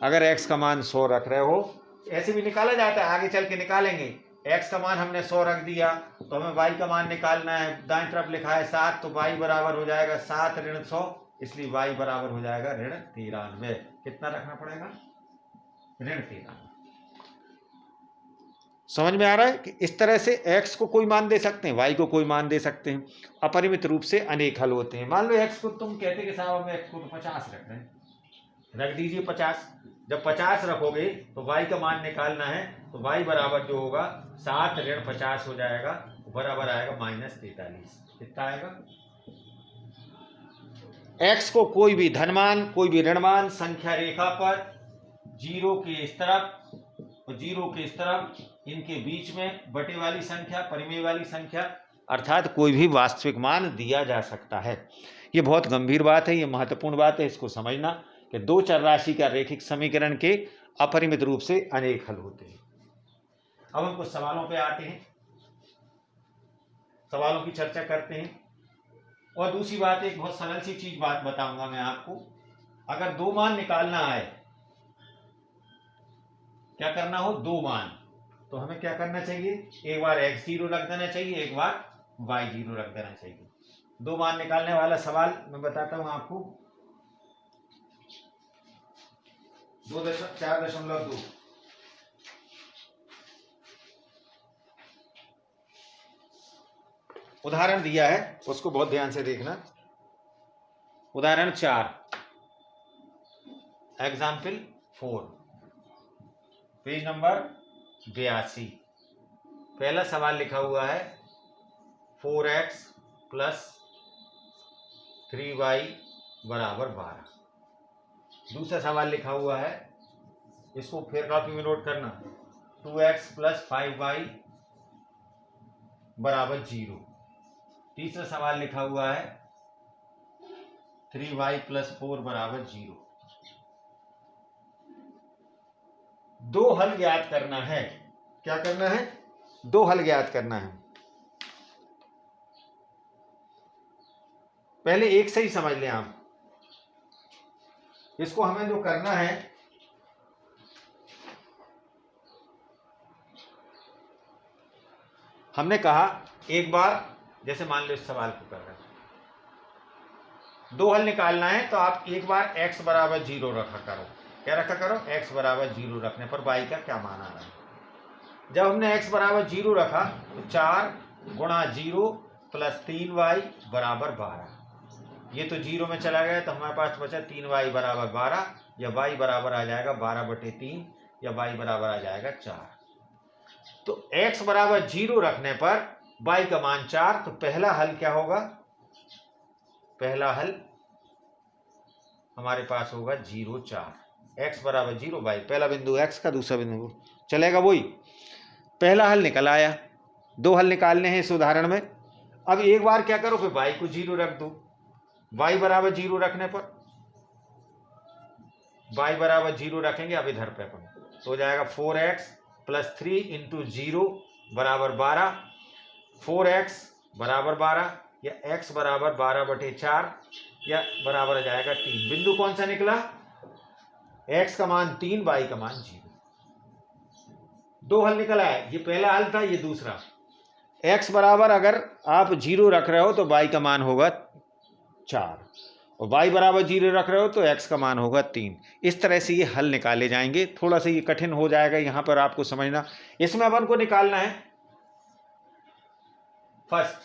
अगर x का मान 100 रख रहे हो, ऐसे भी निकाला जाता है, आगे चल के निकालेंगे। x का मान हमने 100 रख दिया तो हमें y का मान निकालना है। दाएं तरफ लिखा है 7, तो y बराबर हो जाएगा 7 ऋण 100, इसलिए y बराबर हो जाएगा ऋण 93। कितना रखना पड़ेगा, ऋण 93। समझ में आ रहा है कि इस तरह से x को कोई मान दे सकते हैं, y को कोई मान दे सकते हैं। अपरिमित रूप से अनेक हल होते हैं। मान लो x को तुम कहते कि साहब हम x को तो 50 रख रहे हैं, रख दीजिए 50। जब 50 रखोगे तो y का मान निकालना है, तो y बराबर जो होगा 7 ऋण 50 हो जाएगा, बराबर आएगा -43। कितना आएगा, x को कोई भी धनमान कोई भी ऋणमान संख्या रेखा पर 0 के इस तरफ और 0 के इस तरफ, इनके बीच में बटे वाली संख्या, परिमेय वाली संख्या, अर्थात कोई भी वास्तविक मान दिया जा सकता है। ये बहुत गंभीर बात है, ये महत्वपूर्ण बात है, इसको समझना कि दो चर राशि का रैखिक समीकरण के अपरिमित रूप से अनेक हल होते हैं। अब हम कुछ सवालों पे आते हैं, सवालों की चर्चा करते हैं। और दूसरी बात, एक बहुत सरल सी चीज बात बताऊंगा मैं आपको। अगर दो मान निकालना है, क्या करना हो, दो मान, तो हमें क्या करना चाहिए, एक बार x0 रख देना चाहिए, एक बार y0 रख देना चाहिए। दो मान निकालने वाला सवाल मैं बताता हूं आपको। 4.2 उदाहरण दिया है, उसको बहुत ध्यान से देखना। उदाहरण 4, एग्जाम्पल 4, पेज नंबर 82। पहला सवाल लिखा हुआ है 4x + 3y = 12। दूसरा सवाल लिखा हुआ है, इसको फिर कॉपी में नोट करना, 2x + 5y = 0। तीसरा सवाल लिखा हुआ है 3y + 4 = 0। दो हल ज्ञात करना है। क्या करना है, दो हल ज्ञात करना है। पहले एक से ही समझ लें आप, इसको हमें जो करना है, हमने कहा एक बार, जैसे मान लो इस सवाल को कर रहे हैं, दो हल निकालना है तो आप एक बार x = 0 रखा करो। क्या रखा करो, x बराबर 0 रखने पर y का क्या मान आ रहा है। जब हमने x बराबर 0 रखा तो 4 गुणा 0 प्लस 3y बराबर 12। ये तो 0 में चला गया तो हमारे पास बचा 3y बराबर 12, या y बराबर आ जाएगा 12/3, या y बराबर आ जाएगा 4। तो x बराबर 0 रखने पर y का मान 4। तो पहला हल क्या होगा, पहला हल हमारे पास होगा 0 4, x बराबर 0 y, पहला बिंदु x का, दूसरा बिंदु चलेगा वही। पहला हल निकल आया। दो हल निकालने हैं इस उदाहरण में। अब एक बार क्या करो, फिर y को 0 रख दो। y बराबर 0 रखने पर, y बराबर 0 रखेंगे अब इधर पे अपन, तो हो जाएगा 4x प्लस 3 इंटू 0 बराबर 12, 4x बराबर 12, या x बराबर 12/4, या बराबर आ जाएगा 3। बिंदु कौन सा निकला, x का मान 3, y का मान 0। दो हल निकला है, ये पहला हल था, ये दूसरा। x बराबर अगर आप 0 रख रहे हो तो y का मान होगा 4, और y बराबर 0 रख रहे हो तो x का मान होगा 3। इस तरह से ये हल निकाले जाएंगे। थोड़ा सा ये कठिन हो जाएगा यहाँ पर आपको समझना। इसमें अपन को निकालना है फर्स्ट,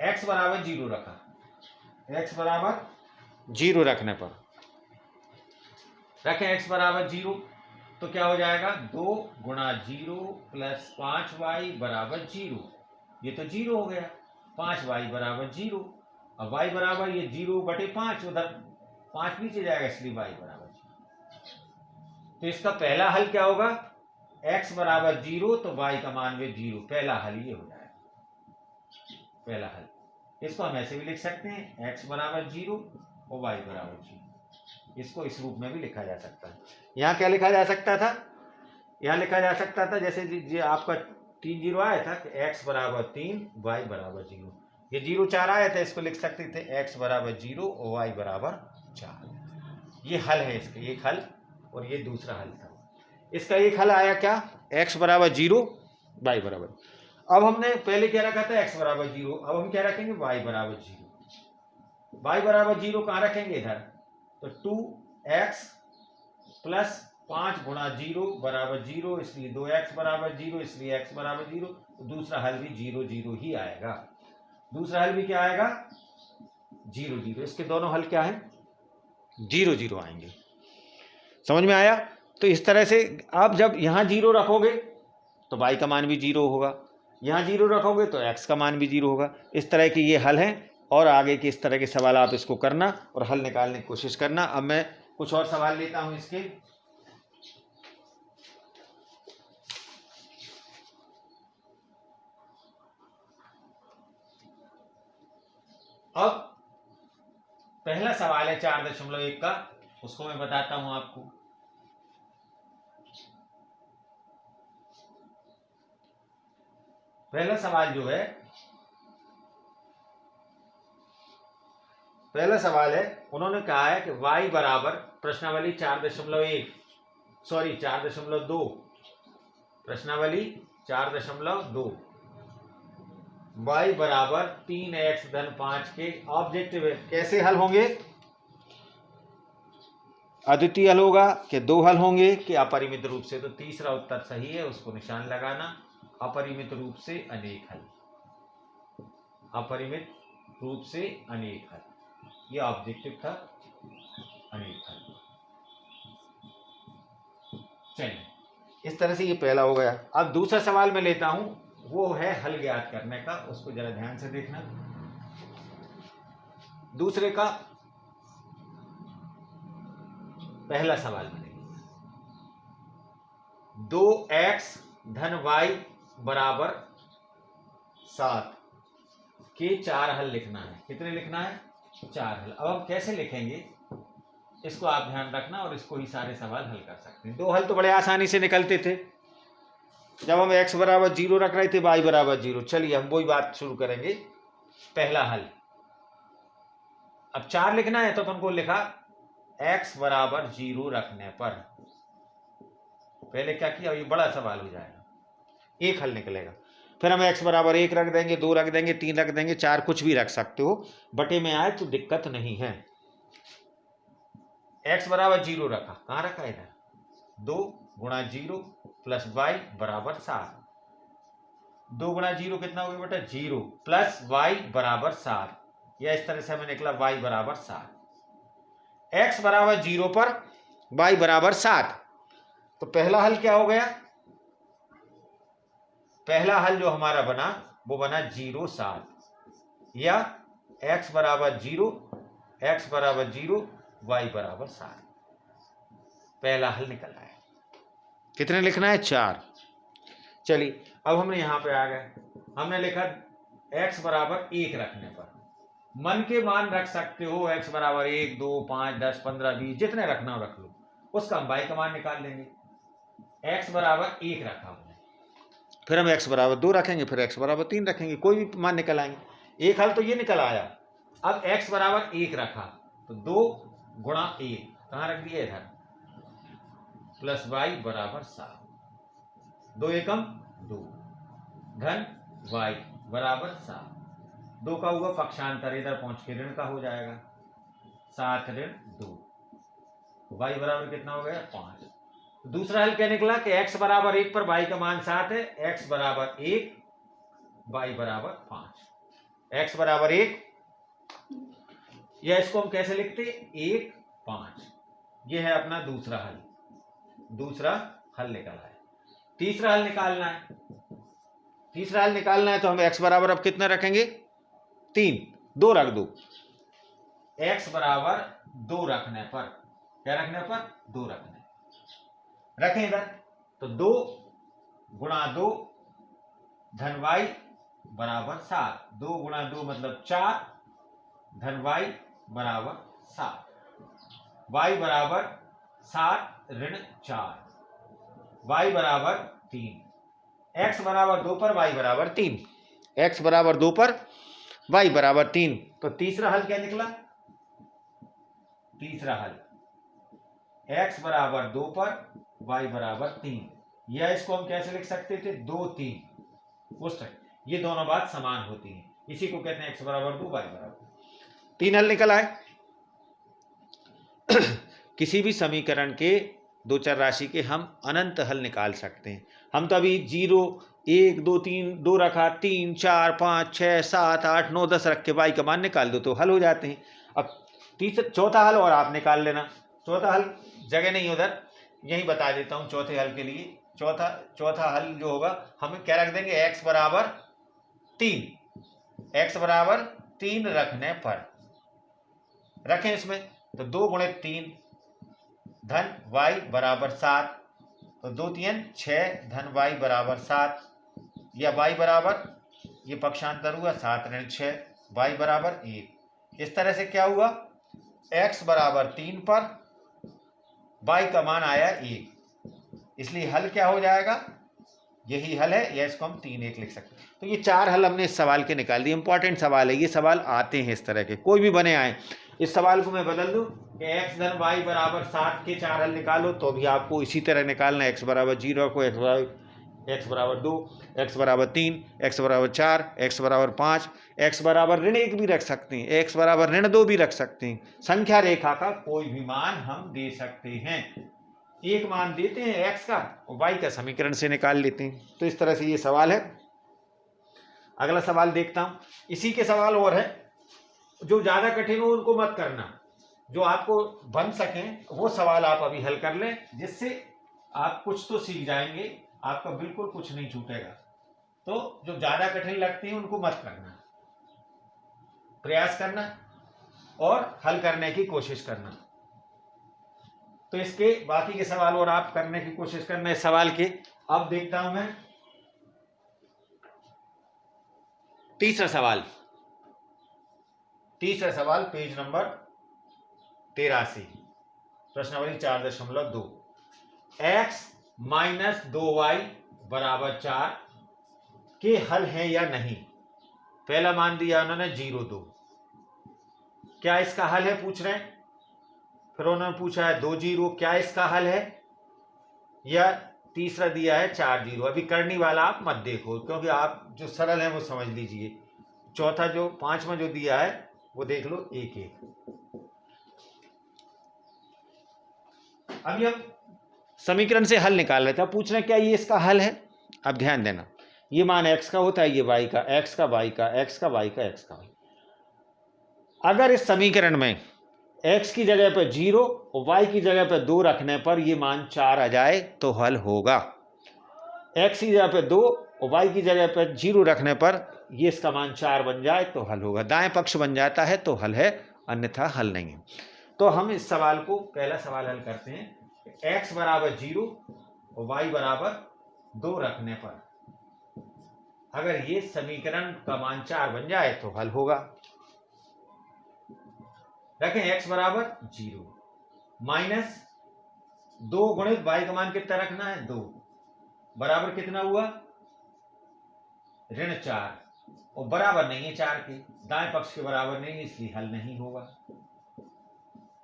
x बराबर 0 रखा, x बराबर 0 रखने पर रखें x बराबर 0 तो क्या हो जाएगा, 2 गुणा 0 प्लस 5y बराबर 0। ये तो 0 हो गया, 5y बराबर 0। अब y बराबर ये 0/5, उधर 5 नीचे जाएगा, इसलिए y बराबर 0। तो इसका पहला हल क्या होगा, x बराबर 0 तो y का मान भी 0। पहला हल ये हो जाएगा, पहला हल। इसको हम ऐसे भी लिख सकते हैं, x बराबर 0 और y बराबर 0। इसको इस रूप में भी लिखा जा सकता है। यहाँ क्या लिखा जा सकता था, यहाँ लिखा जा सकता था जैसे जी आपका 3 0 आया था, x बराबर 3 y बराबर 0। ये 0 4 आया था, इसको लिख सकते थे x बराबर 0 और y बराबर 4। ये हल है इसका, एक हल, और ये दूसरा हल था। इसका एक हल आया क्या, x बराबर 0 y बराबर। अब हमने पहले क्या रखा था, x बराबर 0, अब हम क्या रखेंगे, y बराबर 0। y बराबर 0 कहाँ रखेंगे, इधर। तो 2x प्लस 5 गुणा 0 बराबर 0, इसलिए 2x बराबर 0, इसलिए x बराबर 0। तो दूसरा हल भी 0 0 ही आएगा। दूसरा हल भी क्या आएगा, 0 0। इसके दोनों हल क्या है, 0 0 आएंगे। समझ में आया। तो इस तरह से आप जब यहाँ 0 रखोगे तो y का मान भी 0 होगा, यहाँ 0 रखोगे तो x का मान भी 0 होगा। इस तरह के ये हल हैं, और आगे के इस तरह के सवाल आप इसको करना और हल निकालने की कोशिश करना। अब मैं कुछ और सवाल लेता हूं इसके। अब पहला सवाल है 4.1 का, उसको मैं बताता हूं आपको। पहला सवाल जो है, पहला सवाल है, उन्होंने कहा है कि y बराबर प्रश्नावली 4.1 सॉरी 4.2, प्रश्नावली 4.2, y बराबर 3x धन 5 के ऑब्जेक्टिव है। कैसे हल होंगे, अद्वितीय हल होगा कि दो हल होंगे कि अपरिमित रूप से। तो तीसरा उत्तर सही है, उसको निशान लगाना। अपरिमित रूप से अनेक हल, अपरिमित रूप से अनेक हल, ये ऑब्जेक्टिव था, अनेक हल। चलिए, इस तरह से ये पहला हो गया। अब दूसरा सवाल मैं लेता हूं, वो है हल ज्ञात करने का, उसको जरा ध्यान से देखना। दूसरे का पहला सवाल बनेगा 2x धन y बराबर 7 के 4 हल लिखना है। कितने लिखना है, 4 हल। अब हम कैसे लिखेंगे इसको आप ध्यान रखना, और इसको ही सारे सवाल हल कर सकते हैं। दो हल तो बड़े आसानी से निकलते थे जब हम x बराबर 0 रख रहे थे, y बराबर 0। चलिए हम वही बात शुरू करेंगे। पहला हल, अब 4 लिखना है तो अपन को लिखा x बराबर 0 रखने पर। पहले क्या किया, ये बड़ा सवाल हो जाएगा, एक हल निकलेगा। फिर हम x बराबर 1 रख देंगे, 2 रख देंगे, 3 रख देंगे, 4 कुछ भी रख सकते हो, बटे में आए तो दिक्कत नहीं है। x बराबर 0 रखा, कहाँ रखा इधर, 2 गुणा 0 प्लस y बराबर 7। 2 गुणा 0 कितना हो गया बेटा 0 प्लस y बराबर 7, या इस तरह से हमें निकला y बराबर 7। x बराबर 0 पर y बराबर 7, तो पहला हल क्या हो गया, पहला हल जो हमारा बना वो बना 0 7, या x बराबर 0 y बराबर 7, पहला हल निकल आया। कितने लिखना है 4। चलिए अब हमने यहां पे आ गए, हमने लिखा x बराबर 1 रखने पर, मन के मान रख सकते हो, x बराबर 1 2 5 10 15 20 जितने रखना हो रख लो, उसका हम y का मान निकाल लेंगे। x बराबर 1 रखा हमने, फिर हम x बराबर 2 रखेंगे, फिर x बराबर 3 रखेंगे, कोई भी मान निकल आएंगे। एक हल तो ये निकल आया। अब x बराबर 1 रखा तो 2 गुणा 1 कहां रख दिया इधर, प्लस y बराबर 7, 2 एकम 2 धन y बराबर 7, 2 का हुआ पक्षांतर, इधर पहुंच के ऋण का हो जाएगा, 7 ऋण 2, y बराबर कितना हो गया 5। दूसरा हल क्या निकला कि x बराबर 1 पर y का मान 7 है, x बराबर 1 y बराबर 5, x बराबर 1, या इसको हम कैसे लिखते 1 5, यह है अपना दूसरा हल, दूसरा हल निकाला है। तीसरा हल निकालना है, तीसरा हल निकालना है तो हम x बराबर अब कितना रखेंगे 3, 2 रख दो, x बराबर 2 रखने पर, क्या रखने पर 2 रखने रखें इधर, तो 2 गुणा 2 धन y बराबर 7, 2 गुणा 2 मतलब 4 धन y बराबर 7, y बराबर 7 ऋण 4, y बराबर 3, x बराबर 2 पर y बराबर 3, x बराबर 2 पर y बराबर 3, तो तीसरा हल क्या निकला, तीसरा हल x बराबर 2 पर y बराबर 3, या इसको हम कैसे लिख सकते थे 2 3, उस तक ये दोनों बात समान होती हैं, इसी को कहते हैं x बराबर 2 y बराबर 3 हल निकल आए। किसी भी समीकरण के दो चर राशि के हम अनंत हल निकाल सकते हैं। हम तो अभी 0 1 2 3 2 रखा, 3 4 5 6 7 8 9 10 रख के y का मान निकाल दो तो हल हो जाते हैं। अब चौथा हल और आप निकाल लेना, चौथा हल जगह नहीं उधर, यही बता देता हूं चौथे हल के लिए। चौथा हल जो होगा हम क्या रख देंगे, x बराबर 3, x बराबर 3 रखने पर रखें इसमें तो 2 गुणे 3 धन y बराबर 7, तो 2 3 6 धन y बराबर 7, या y बराबर ये पक्षांतर हुआ 7 ऋण 6, y बराबर 1। इस तरह से क्या हुआ, x बराबर 3 पर y का मान आया 1, इसलिए हल क्या हो जाएगा, यही हल है, या इसको हम 3 1 लिख सकते हैं। तो ये 4 हल हमने इस सवाल के निकाल दिए। इंपॉर्टेंट सवाल है, ये सवाल आते हैं इस तरह के, कोई भी बने आए। इस सवाल को मैं बदल दूं कि x धन y बराबर 7 के 4 हल निकालो, तो भी आपको इसी तरह निकालना है। x बराबर 0 को x बराबर 2, x बराबर 3, x बराबर 4, x बराबर 5, x बराबर ऋण 1 भी रख सकते हैं, x बराबर ऋण 2 भी रख सकते हैं। संख्या रेखा का कोई भी मान हम दे सकते हैं, एक मान देते हैं x का और y का समीकरण से निकाल लेते हैं। तो इस तरह से ये सवाल है। अगला सवाल देखता हूं, इसी के सवाल और है, जो ज्यादा कठिन हो उनको मत करना, जो आपको बन सकें वो सवाल आप अभी हल कर लें, जिससे आप कुछ तो सीख जाएंगे, आपका बिल्कुल कुछ नहीं छूटेगा। तो जो ज्यादा कठिन लगते हैं उनको मत करना, प्रयास करना और हल करने की कोशिश करना। तो इसके बाकी के सवाल और आप करने की कोशिश करना इस सवाल के। अब देखता हूं मैं तीसरा सवाल पेज नंबर 83, प्रश्नावली 4.2, x माइनस 2y बराबर 4 के हल है या नहीं। पहला मान दिया उन्होंने 0 2, क्या इसका हल है पूछ रहे हैं। फिर उन्होंने पूछा है 2 0, क्या इसका हल है, या तीसरा दिया है 4 0। अभी करनी वाला आप मत देखो, क्योंकि आप जो सरल है वो समझ लीजिए। चौथा जो 5वां जो दिया है वो देख लो 1 1। अभी हम समीकरण से हल निकाल रहे थे। अब पूछ रहे हैं क्या ये इसका हल है। अब ध्यान देना, ये मान x का होता है, ये y का, x का y का, x का y का, x का y। अगर इस समीकरण में x की जगह पर 0 और y की जगह पर 2 रखने पर ये मान 4 आ जाए तो हल होगा। x की जगह पर 2 और y की जगह पर 0 रखने पर ये इसका मान 4 बन जाए तो हल होगा। दाएं पक्ष बन जाता है तो हल है, अन्यथा हल नहीं है। तो हम इस सवाल को, पहला सवाल हल करते हैं। x बराबर 0 और y बराबर 2 रखने पर अगर ये समीकरण का मान 4 बन जाए तो हल होगा। रखें x बराबर 0 माइनस 2 गुणित y का मान कितना रखना है, 2 बराबर कितना हुआ, ऋण 4 और बराबर नहीं है 4 के, दाएं पक्ष के बराबर नहीं, इसलिए हल नहीं होगा,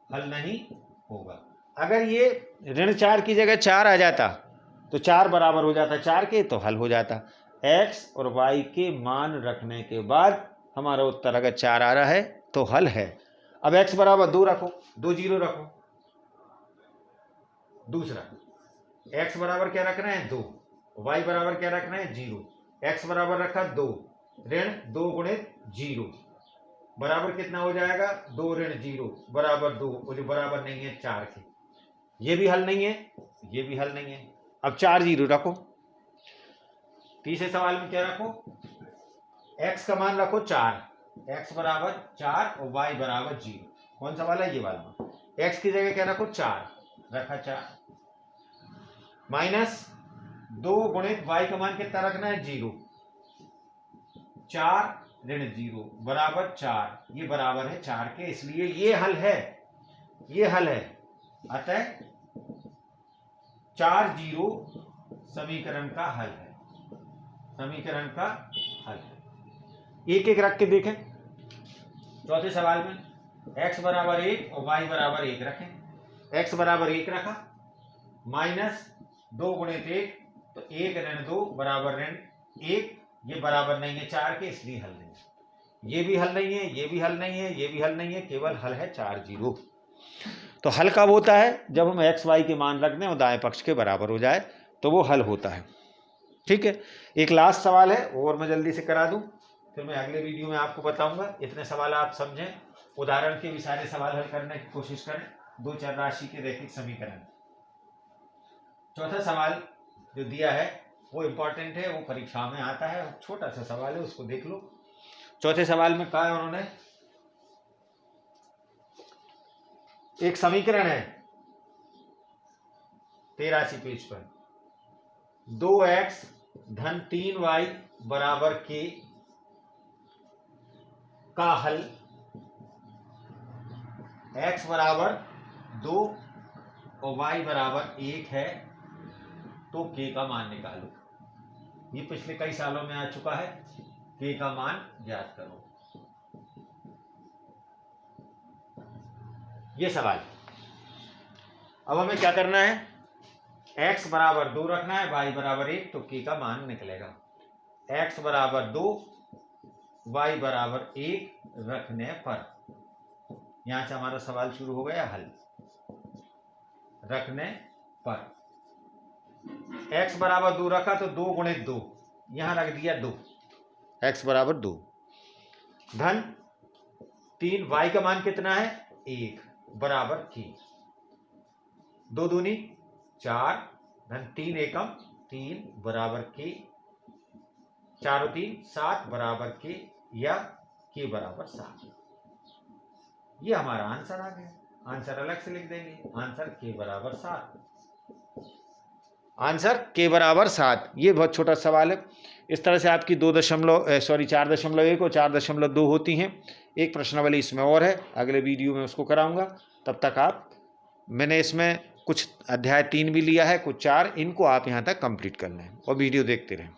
हल नहीं होगा। अगर ये ऋण 4 की जगह 4 आ जाता तो 4 बराबर हो जाता 4 के, तो हल हो जाता। x और y के मान रखने के बाद हमारा उत्तर अगर 4 आ रहा है तो हल है। अब x बराबर 2 रखो, 2 0 रखो। दूसरा x बराबर क्या रखना है, 2, y बराबर क्या रखना है, 0। x बराबर रखा 2, ऋण 2 गुणित 0 बराबर कितना हो जाएगा, 2 ऋण 0 बराबर 2, और जो बराबर नहीं है 4 के। ये भी हल नहीं है, ये भी हल नहीं है। अब 4 0 रखो। तीसरे सवाल में क्या रखो, x का मान रखो 4, x बराबर 4 और y बराबर 0। कौन सा वाला है, ये वाला। x की जगह क्या रखो, 4 रखा 4 माइनस 2 गुणित y का मान कितना रखना है, 0, 4 ऋण 0 बराबर 4, ये बराबर है 4 के, इसलिए ये हल है, ये हल है। अतः 4 0 समीकरण का हल है, समीकरण का हल है। एक एक रख के देखें। चौथे सवाल में x बराबर 1 और y बराबर 1 रखें। x बराबर 1 रखा माइनस 2 गुणित 1, तो 1 ऋण 2 बराबर ऋण 1, ये बराबर नहीं है 4 के, इसलिए हल नहीं है। ये भी हल नहीं है, ये भी हल नहीं है, ये भी हल नहीं है, केवल हल है 4 0। तो हल कब होता है, जब हम x y के मान रख दें और दाएं पक्ष के बराबर हो जाए तो वो हल होता है। ठीक है। एक लास्ट सवाल है और मैं जल्दी से करा दूं, फिर मैं अगले वीडियो में आपको बताऊंगा। इतने सवाल आप समझें, उदाहरण के भी सारे सवाल हल करने की कोशिश करें। 2 चर राशि के रैखिक समीकरण। चौथा सवाल जो दिया है वो इंपॉर्टेंट है, वो परीक्षा में आता है, छोटा सा सवाल है, उसको देख लो। चौथे सवाल में कहा है उन्होंने, एक समीकरण है 83 पेज पर, 2x धन 3y बराबर k का हल x बराबर 2 और y बराबर 1 है, तो k का मान निकालो। ये पिछले कई सालों में आ चुका है, k का मान ज्ञात करो। ये सवाल। अब हमें क्या करना है, x बराबर 2 रखना है, y बराबर 1, तो k का मान निकलेगा। x बराबर 2 y बराबर 1 रखने पर, यहां से हमारा सवाल शुरू हो गया हल। रखने पर x बराबर 2 रखा तो 2 गुणित 2, यहां रख दिया 2, x बराबर 2 धन 3, y का मान कितना है, 1 बराबर k, 2 दूनी 4 धन 3 एकम 3 बराबर k, 4 और 3 7 बराबर k, या k बराबर 7। ये हमारा आंसर आ गया। आंसर अलग से लिख देंगे, आंसर k बराबर 7, आंसर k बराबर 7। ये बहुत छोटा सवाल है। इस तरह से आपकी 4.1 और 4.2 होती हैं। एक प्रश्नावली इसमें और है, अगले वीडियो में उसको कराऊंगा। तब तक मैंने इसमें कुछ अध्याय 3 भी लिया है, कुछ 4, इनको आप यहाँ तक कंप्लीट कर लें और वीडियो देखते रहें।